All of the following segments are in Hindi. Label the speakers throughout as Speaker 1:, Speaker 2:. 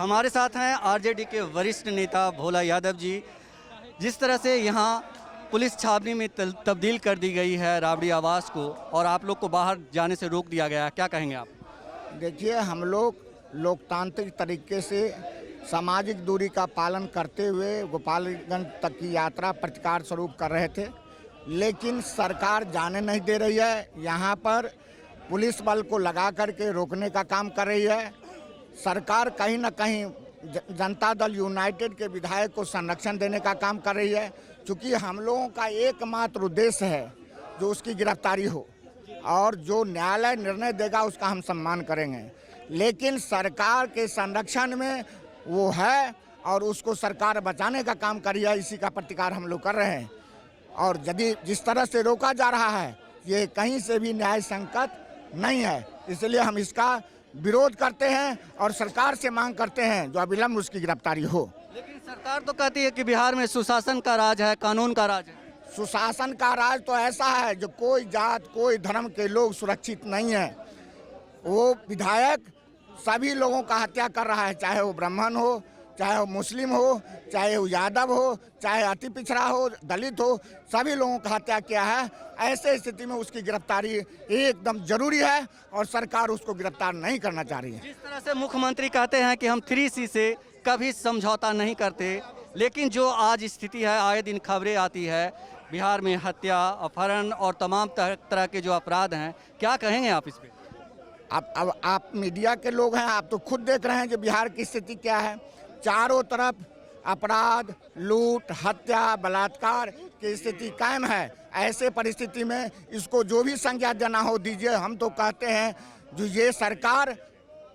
Speaker 1: हमारे साथ हैं आरजेडी के वरिष्ठ नेता भोला यादव जी। जिस तरह से यहाँ पुलिस छावनी में तब्दील कर दी गई है राबड़ी आवास को और आप लोग को बाहर जाने से रोक दिया गया है, क्या कहेंगे आप?
Speaker 2: देखिए, हम लोग लोकतांत्रिक तरीके से सामाजिक दूरी का पालन करते हुए गोपालगंज तक की यात्रा प्रतिकार स्वरूप कर रहे थे, लेकिन सरकार जाने नहीं दे रही है। यहाँ पर पुलिस बल को लगा करके रोकने का काम कर रही है। सरकार कहीं न कहीं जनता दल यूनाइटेड के विधायक को संरक्षण देने का काम कर रही है, क्योंकि हम लोगों का एकमात्र उद्देश्य है जो उसकी गिरफ्तारी हो और जो न्यायालय निर्णय देगा उसका हम सम्मान करेंगे। लेकिन सरकार के संरक्षण में वो है और उसको सरकार बचाने का काम कर रही है, इसी का प्रतिकार हम लोग कर रहे हैं। और यदि जिस तरह से रोका जा रहा है ये कहीं से भी न्याय संकट नहीं है, इसलिए हम इसका विरोध करते हैं और सरकार से मांग करते हैं जो अविलंब उसकी गिरफ्तारी हो।
Speaker 1: लेकिन सरकार तो कहती है कि बिहार में सुशासन का राज है, कानून का राज है।
Speaker 2: सुशासन का राज तो ऐसा है जो कोई जात कोई धर्म के लोग सुरक्षित नहीं है। वो विधायक सभी लोगों का हत्या कर रहा है, चाहे वो ब्राह्मण हो, चाहे वो मुस्लिम हो, चाहे वो यादव हो, चाहे अति पिछड़ा हो, दलित हो, सभी लोगों का हत्या किया है। ऐसे स्थिति में उसकी गिरफ्तारी एकदम जरूरी है और सरकार उसको गिरफ्तार नहीं करना चाह रही है।
Speaker 1: जिस तरह से मुख्यमंत्री कहते हैं कि हम 3C से कभी समझौता नहीं करते, लेकिन जो आज स्थिति है, आए दिन खबरें आती है बिहार में हत्या, अपहरण और तमाम तरह के जो अपराध हैं, क्या कहेंगे आप इस पे?
Speaker 2: अब आप मीडिया के लोग हैं, आप तो खुद देख रहे हैं कि बिहार की स्थिति क्या है। चारों तरफ अपराध, लूट, हत्या, बलात्कार की स्थिति कायम है। ऐसे परिस्थिति में इसको जो भी संज्ञा देना हो दीजिए। हम तो कहते हैं जो ये सरकार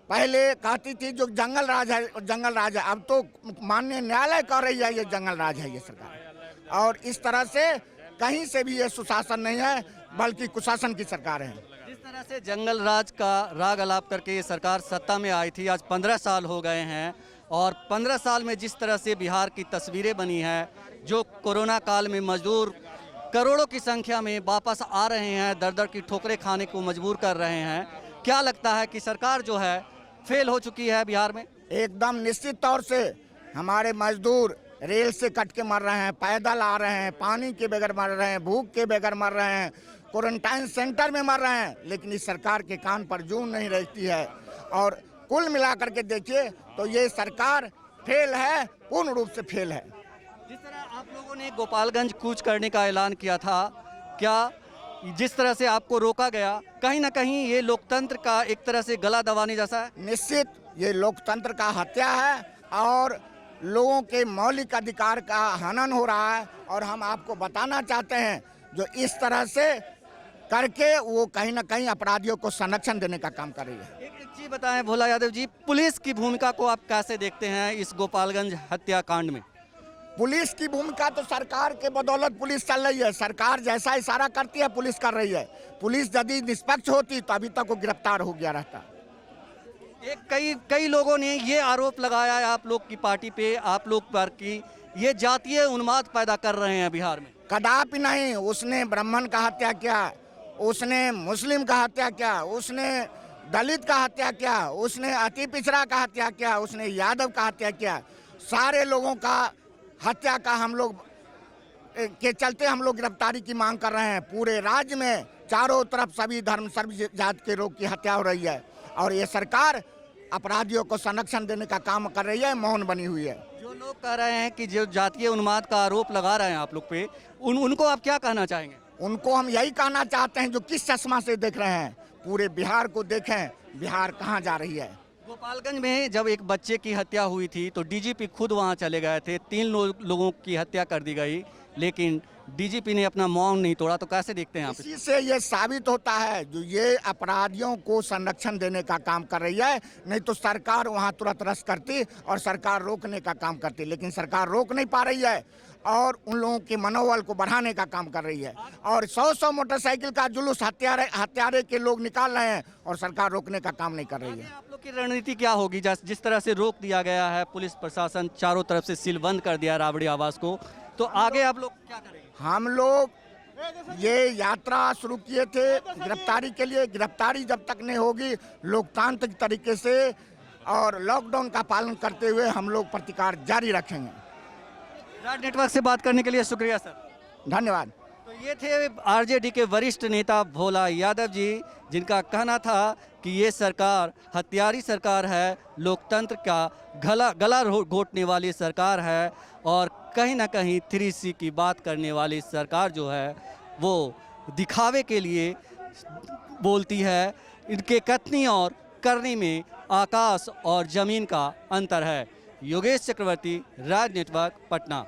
Speaker 2: पहले कहती थी जो जंगल राज है, जंगल राज है, अब तो माननीय न्यायालय कह रही है ये जंगल राज है ये सरकार। और इस तरह से कहीं से भी ये सुशासन नहीं है बल्कि कुशासन की सरकार है।
Speaker 1: जिस तरह से जंगल राज का राग अलाप करके ये सरकार सत्ता में आई थी, आज 15 साल हो गए हैं और 15 साल में जिस तरह से बिहार की तस्वीरें बनी हैं, जो कोरोना काल में मजदूर करोड़ों की संख्या में वापस आ रहे हैं, दर दर की ठोकरें खाने को मजबूर कर रहे हैं, क्या लगता है कि सरकार जो है फेल हो चुकी है बिहार में?
Speaker 2: एकदम निश्चित तौर से हमारे मजदूर रेल से कट के मर रहे हैं, पैदल आ रहे हैं, पानी के बगैर मर रहे हैं, भूख के बगैर मर रहे हैं, क्वारंटाइन सेंटर में मर रहे हैं, लेकिन इस सरकार के कान पर जूं नहीं रहती है। और कुल मिलाकर के देखिए तो ये सरकार फेल है, पूर्ण रूप से फेल है।
Speaker 1: जिस तरह आप लोगों ने गोपालगंज कूच करने का ऐलान किया था, क्या जिस तरह से आपको रोका गया, कहीं ना कहीं ये लोकतंत्र का एक तरह से गला दबाने जैसा है?
Speaker 2: निश्चित ये लोकतंत्र का हत्या है और लोगों के मौलिक अधिकार का हनन हो रहा है। और हम आपको बताना चाहते हैं जो इस तरह से करके वो कहीं ना कहीं अपराधियों को संरक्षण देने का काम कर रही है।
Speaker 1: एक चीज बताएं भोला यादव जी, पुलिस की भूमिका को आप कैसे देखते हैं इस गोपालगंज हत्याकांड में?
Speaker 2: पुलिस की भूमिका तो सरकार के बदौलत पुलिस चल रही है। सरकार जैसा इशारा करती है पुलिस कर रही है। पुलिस यदि निष्पक्ष होती तो अभी तक वो गिरफ्तार हो गया रहता।
Speaker 1: कई लोगों ने ये आरोप लगाया है आप लोग की पार्टी पे, आप लोग पर कि ये जातीय उन्माद पैदा कर रहे हैं बिहार में।
Speaker 2: कदापि नहीं। उसने ब्राह्मण का हत्या किया, उसने मुस्लिम का हत्या किया, उसने दलित का हत्या किया, उसने अति पिछड़ा का हत्या किया, उसने यादव का हत्या किया। सारे लोगों का हत्या का हम लोग के चलते हम लोग गिरफ्तारी की मांग कर रहे हैं। पूरे राज्य में चारों तरफ सभी धर्म सभी जात के लोग की हत्या हो रही है और ये सरकार अपराधियों को संरक्षण देने का काम कर रही है, मौन बनी हुई है।
Speaker 1: जो लोग कह रहे हैं कि जो जातीय उन्माद का आरोप लगा रहे हैं आप लोग पे, उनको आप क्या कहना चाहेंगे?
Speaker 2: उनको हम यही कहना चाहते हैं जो किस चश्मा से देख रहे हैं, पूरे बिहार को देखें, बिहार कहाँ जा रही है।
Speaker 1: गोपालगंज में जब एक बच्चे की हत्या हुई थी तो डीजीपी खुद वहां चले गए थे, 3 लोगों की हत्या कर दी गई, लेकिन डीजीपी ने अपना मौन नहीं तोड़ा। तो कैसे देखते हैं आप?
Speaker 2: इसी से ये साबित होता है जो ये अपराधियों को संरक्षण देने का काम कर रही है। नहीं तो सरकार वहाँ तुरंत रस करती और सरकार रोकने का काम करती, लेकिन सरकार रोक नहीं पा रही है और उन लोगों के मनोबल को बढ़ाने का काम कर रही है। और 100 मोटरसाइकिल का जुलूस हत्यारे के लोग निकाल रहे हैं और सरकार रोकने का काम नहीं कर रही है।
Speaker 1: आप लोग की रणनीति क्या होगी? जिस तरह से रोक दिया गया है, पुलिस प्रशासन चारों तरफ से सील बंद कर दिया राबड़ी आवास को, तो आगे आप लोग क्या करेंगे?
Speaker 2: हम लोग ये यात्रा शुरू किए थे गिरफ्तारी के लिए। गिरफ्तारी जब तक नहीं होगी लोकतांत्रिक तरीके से और लॉकडाउन का पालन करते हुए हम लोग प्रतिकार जारी रखेंगे।
Speaker 1: राज नेटवर्क से बात करने के लिए शुक्रिया सर।
Speaker 2: धन्यवाद।
Speaker 1: तो ये थे आरजेडी के वरिष्ठ नेता भोला यादव जी, जिनका कहना था कि ये सरकार हत्यारी सरकार है, लोकतंत्र का गला घोटने वाली सरकार है और कहीं ना कहीं 3C की बात करने वाली सरकार जो है वो दिखावे के लिए बोलती है। इनके कथनी और करनी में आकाश और जमीन का अंतर है। योगेश चक्रवर्ती, राज नेटवर्क, पटना।